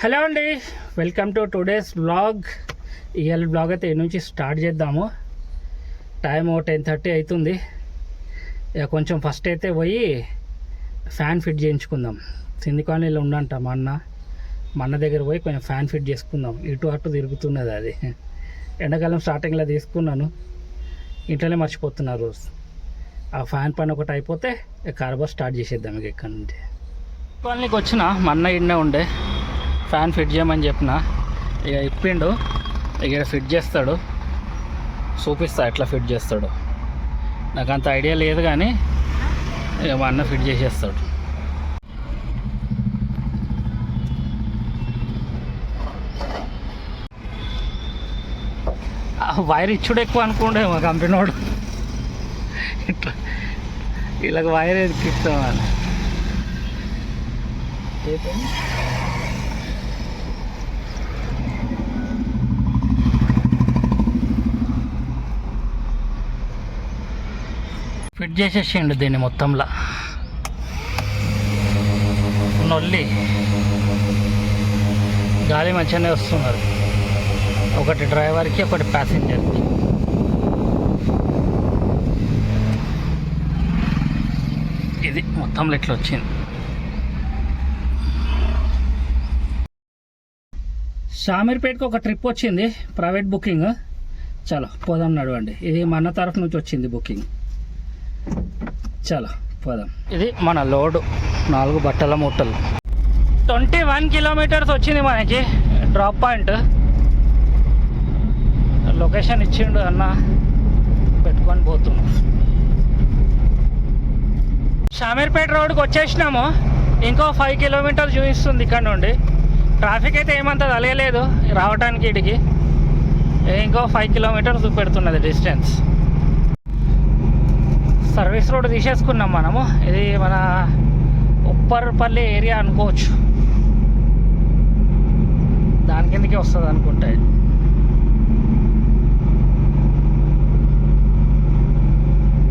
Hello అండి, welcome to today's blog. ఇవాళ blog అయితే నుంచి స్టార్ట్ చేద్దాము. టైం 10:30 అవుతుంది. ఇక కొంచెం ఫస్ట్ అయితే పోయి ఫ్యాన్ ఫిట్ చేయించుకుందాం. సింధి కాలనీలో ఉండంట మా అన్న దగ్గర పోయి కొంచెం ఫ్యాన్ ఫిట్ చేసుకుందాం. ఇటు అటు తిరుగుతున్నది అది. ఎండాకాలం స్టార్టింగ్లో తీసుకున్నాను, ఇంట్లోనే మర్చిపోతున్నారు రోజు. ఆ ఫ్యాన్ పని ఒకటి అయిపోతే కార్బర్ స్టార్ట్ చేసేద్దాం. ఇక ఇక్కడ నుండి కాలనీకి వచ్చిన మా అన్న ఇన్నే ఉండే ఫ్యాన్ ఫిట్ చేయమని చెప్పిన. ఇక ఇప్పిండు, ఇక ఫిట్ చేస్తాడు. చూపిస్తా ఎట్లా ఫిట్ చేస్తాడు. నాకు అంత ఐడియా లేదు కానీ ఇక మా అన్న ఫిట్ చేసేస్తాడు. వైర్ ఇచ్చుడు ఎక్కువ అనుకోండి మా కంపెనీ వాడు. ఇట్లా ఇలాగ వైర్ ఎక్కిస్తామని ఫిట్ చేసేసిండు దీన్ని మొత్తంలో. నొల్లి గాలి మంచిగానే వస్తున్నారు, ఒకటి డ్రైవర్కి ఒకటి ప్యాసింజర్కి. ఇది మొత్తంలో ఇట్లా వచ్చింది. షామీర్పేటకు ఒక ట్రిప్ వచ్చింది, ప్రైవేట్ బుకింగ్. చలో పోదాం, నడవండి. ఇది మన తరఫు నుంచి వచ్చింది బుకింగ్. చలో పోదాం. ఇది మన లోడు 4 బట్టల మూటలు. 21 కిలోమీటర్స్ వచ్చింది మనకి డ్రాప్ పాయింట్. లొకేషన్ ఇచ్చిండు అన్న, పెట్టుకొని పోతున్నాం. షామీర్పేట రోడ్కి వచ్చేసినాము. ఇంకో 5 కిలోమీటర్స్ చూపిస్తుంది ఇక్కడ నుండి. ట్రాఫిక్ అయితే ఏమంత తలగలేదు రావడానికి. ఇడికి ఇంకో 5 కిలోమీటర్స్ పెడుతున్నది డిస్టెన్స్. సర్వీస్ రోడ్ తీసేసుకున్నాం మనము. ఇది మన ఉప్పర్పల్లి ఏరియా అనుకోవచ్చు, దాని కిందకి వస్తుంది అనుకుంటే.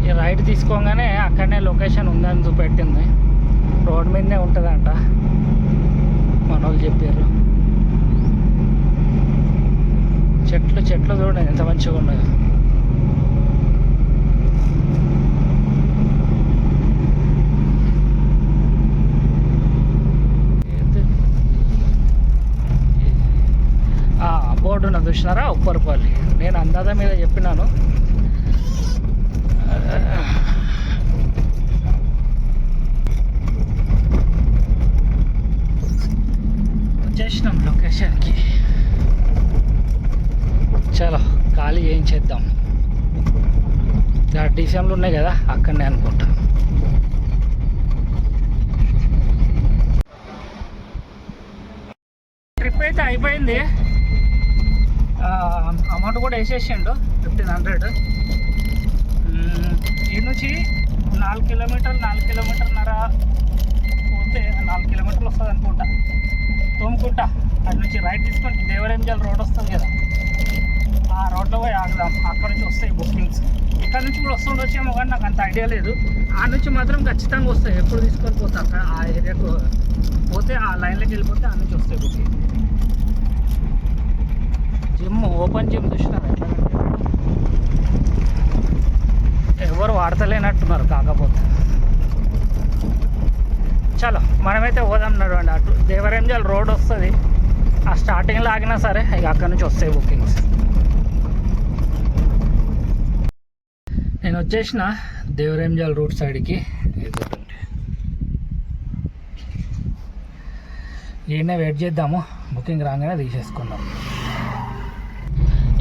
ఈ రైట్ తీసుకోగానే అక్కడనే లొకేషన్ ఉందని చూపెట్టింది. రోడ్ మీదనే ఉంటుందంట, మన వాళ్ళు చెప్పారు. చెట్లు చూడండి ఎంత మంచిగా ఉన్నాయో. బోర్డు ఉన్న చూసినారా, ఉప్పర్పల్లి. నేను అందాజ మీద చెప్పినాను. వచ్చేసినాం లొకేషన్కి. చలో ఖాళీ ఏం చేద్దాం. డీసీఎంలు ఉన్నాయి కదా, అక్కడనే అనుకుంటా. ట్రిప్ అయితే అయిపోయింది. అమౌంట్ కూడా వేసేసిండు 1500. ఈ నుంచి 4 కిలోమీటర్న్నర పోతే 4 కిలోమీటర్లు వస్తుంది అనుకుంటా. తోముకుంటా అటు నుంచి రైట్ తీసుకొని దేవరంజల్ రోడ్ వస్తుంది కదా, ఆ రోడ్లో పోయి ఆగుదాం. అక్కడ నుంచి వస్తాయి బుకింగ్స్. ఇక్కడ నుంచి కూడా వస్తుండొచ్చేమో కానీ నాకు అంత ఐడియా లేదు. ఆ నుంచి మాత్రం ఖచ్చితంగా వస్తాయి. ఎప్పుడు తీసుకొని పోతాక ఆ ఏరియాకు పోతే, ఆ లైన్లోకి వెళ్ళిపోతే ఆ నుంచి వస్తాయి బుకింగ్. జిమ్, ఓపెన్ జిమ్ చూసినారు ఎట్లా, ఎవరు వాడతలేనట్టున్నారు. కాకపోతే చలో మనమైతే పోదాం, నడవండి. అటు దేవరంజల్ రోడ్ వస్తుంది, ఆ స్టార్టింగ్లో ఆగినా సరే ఇక అక్కడ నుంచి వస్తాయి బుకింగ్స్. నేను వచ్చేసిన దేవరంజల్ రూట్ సైడ్కి. ఈయనే వెయిట్ చేద్దాము, బుకింగ్ రాగానే తీసేసుకుందాం.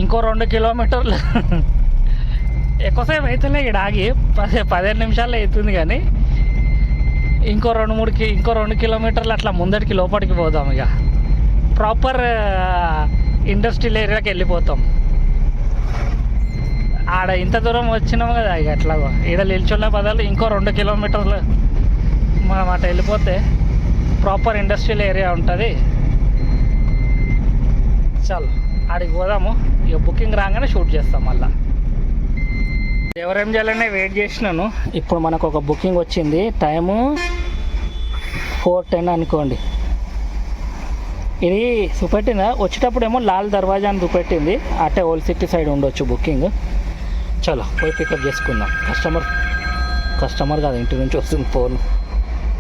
ఇంకో 2 కిలోమీటర్లు ఎక్కువసేపు అవుతుందిలే ఇక్కడ ఆగి, 15 నిమిషాల్లో అవుతుంది. కానీ ఇంకో 2 కిలోమీటర్లు అట్లా ముందటికి లోపలికి పోదాం. ఇక ప్రాపర్ ఇండస్ట్రియల్ ఏరియాకి వెళ్ళిపోతాం. ఆడ ఇంత దూరం వచ్చినాము కదా, ఇక ఎట్లాగో ఈడ నిల్చున్న బదులు ఇంకో 2 కిలోమీటర్లు మనం అటు వెళ్ళిపోతే ప్రాపర్ ఇండస్ట్రియల్ ఏరియా ఉంటుంది. చాలు ఆడికి పోదాము. ఇక బుకింగ్ రాగానే షూట్ చేస్తాం. మళ్ళీ దేవరంజల్లోనే వెయిట్ చేసినాను. ఇప్పుడు మనకు ఒక బుకింగ్ వచ్చింది. టైము 4:10 అనుకోండి. ఇది చూపెట్టిన వచ్చేటప్పుడు లాల్ దర్వాజా అని చూపెట్టింది, అటే ఓల్డ్ సిటీ సైడ్ ఉండొచ్చు బుకింగ్. చలో పోయి పికప్ చేసుకుందాం. కస్టమర్ కాదు, ఇంటి నుంచి వస్తుంది ఫోన్.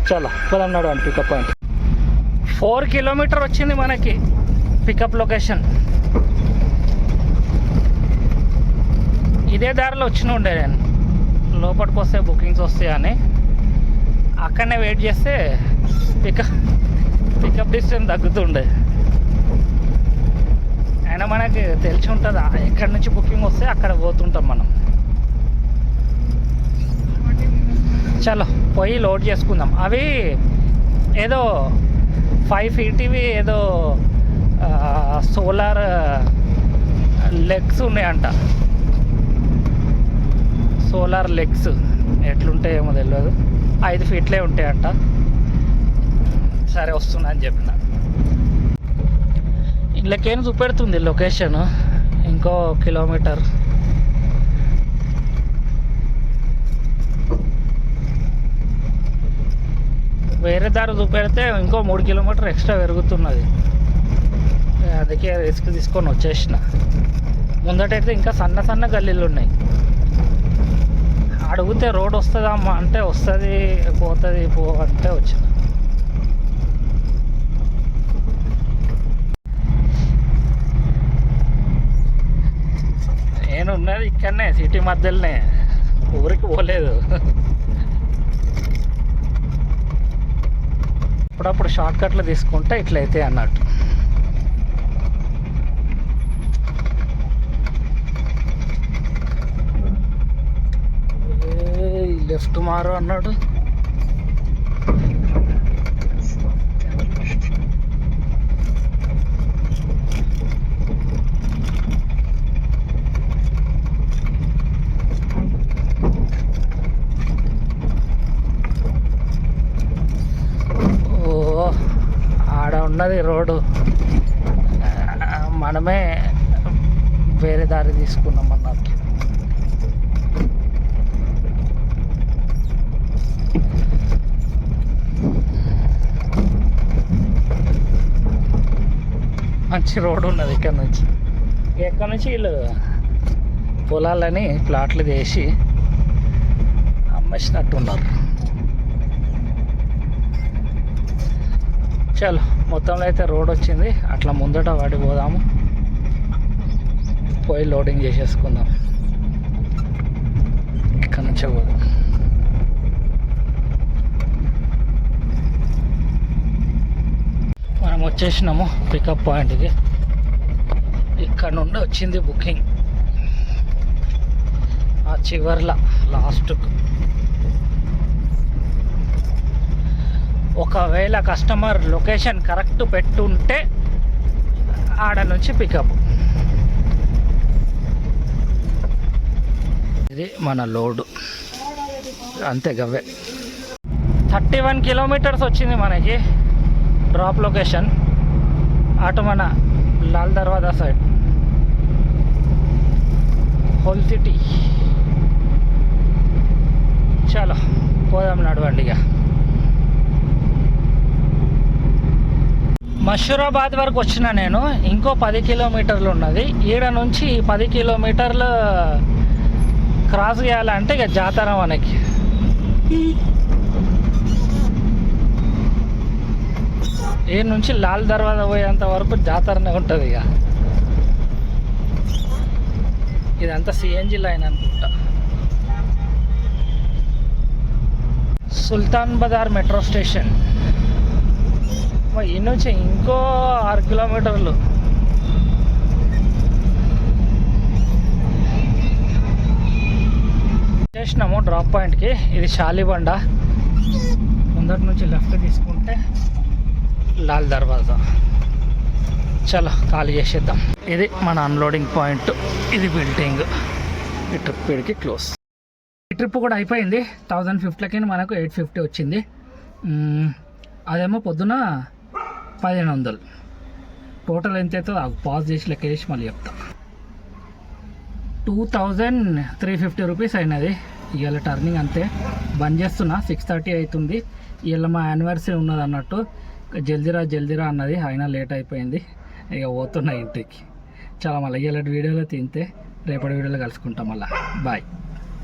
చలో పోదాం నడవండి పికప్ పాయింట్. 4 కిలోమీటర్ వచ్చింది మనకి పికప్ లొకేషన్. ఇదే దారిలో ఉండే నేను, లోపలికి వస్తే బుకింగ్స్ వస్తాయని అక్కడనే వెయిట్ చేస్తే పికప్ డిస్టెన్స్ తగ్గుతుండే. అయినా మనకి తెలిసి ఉంటుందా ఎక్కడి నుంచి బుకింగ్ వస్తే అక్కడ పోతుంటాం మనం. చలో పోయి లోడ్ చేసుకుందాం. అవి ఏదో 5 ఫీట్వి ఏదో సోలార్ లెగ్స్ ఉన్నాయంట. సోలార్ లెగ్స్ ఎట్లుంటాయేమో తెలియదు, 5 ఫీట్లే ఉంటాయంట. సరే వస్తున్నా అని చెప్పిన. ఇళ్ళకేం చూపెడుతుంది లొకేషన్, ఇంకో కిలోమీటర్. వేరే దారి చూపెడితే ఇంకో 3 కిలోమీటర్ ఎక్స్ట్రా పెరుగుతున్నది. అందుకే రిస్క్ తీసుకొని వచ్చేసిన. ముందటైతే ఇంకా సన్న గల్లీలు ఉన్నాయి. అడిగితే రోడ్ వస్తుందమ్మా అంటే వస్తుంది, పోతుంది పో అంటే వచ్చిన. నేను ఉన్నది ఇక్కడనే సిటీ మధ్యలోనే, ఊరికి పోలేదు. అప్పుడప్పుడు షార్ట్ కట్లు తీసుకుంటే ఇట్లయితే అన్నట్టు. లెఫ్ట్ మారు అన్నాడు. ఓ ఆడ ఉన్నది రోడ్డు, మనమే వేరే దారి తీసుకున్నాం అన్నట్టు. మంచి రోడ్డు ఉన్నది ఇక్కడ నుంచి. వీళ్ళు పొలాలని ప్లాట్లు చేసి అమ్మేసినట్టున్నారు. చలో మొత్తంలో అయితే రోడ్ వచ్చింది. అట్లా ముందట వాడి పోదాము, పోయి లోడింగ్ చేసేసుకుందాం. ఇక్కడ నుంచే పోదాం. మనం వచ్చేసినాము పికప్ పాయింట్కి. ఇక్కడ నుండి వచ్చింది బుకింగ్ ఆ చివర్ల లాస్ట్కు. ఒకవేళ కస్టమర్ లొకేషన్ కరెక్ట్ పెట్టుంటే ఆడ నుంచి పికప్. ఇది మన లోడు అంతే గవ్వే. 31 కిలోమీటర్స్ వచ్చింది మనకి డ్రాప్ లొకేషన్. అటు మన లాల్ దర్వాజా సైడ్ హోల్ సిటీ. చలో పోదాం నడవండి. ఇక మషూరాబాద్ వరకు వచ్చిన నేను. ఇంకో 10 కిలోమీటర్లు ఉన్నది. ఈడ నుంచి 10 కిలోమీటర్లు క్రాస్ చేయాలంటే ఇక జాతర మనకి. ఈ నుంచి లాల్ దర్వాజా పోయేంత వరకు జాతరనే ఉంటుంది. ఇక ఇదంతా సిఎన్జి లైన్ అనుకుంటా. సుల్తాన్ బజార్ మెట్రో స్టేషన్. ఈ నుంచి ఇంకో 6 కిలోమీటర్లు. చేసినాము డ్రాప్ పాయింట్కి. ఇది షాలిబండ. ముందటి నుంచి లెఫ్ట్ తీసుకుంటే లాల్ దర్వాజా. చలో ఖాళీ చేసేద్దాం. ఇది మన అన్లోడింగ్ పాయింట్. ఇది బిల్డింగ్. ఈ ట్రిప్ వీడికి క్లోజ్. ఈ ట్రిప్ కూడా అయిపోయింది. 1050లకి మనకు 850 వచ్చింది. అదేమో పొద్దున 1500. టోటల్ ఎంత అవుతుందో పాజ్ చేసి లెక్క చేసి మళ్ళీ చెప్తా. 2350 రూపీస్ అయినది. ఇవాళ టర్నింగ్ అంతే. బంద్ చేస్తున్నా. 6:30 అవుతుంది. ఇవాళ మా యానివర్సరీ ఉన్నది అన్నట్టు. జల్దీరా అన్నది, అయినా లేట్ అయిపోయింది. ఇక పోతున్నా ఇంటికి. చాలా మళ్ళీ ఇలాంటి వీడియోలో తింటే రేపటి వీడియోలో కలుసుకుంటాం మళ్ళీ. బాయ్.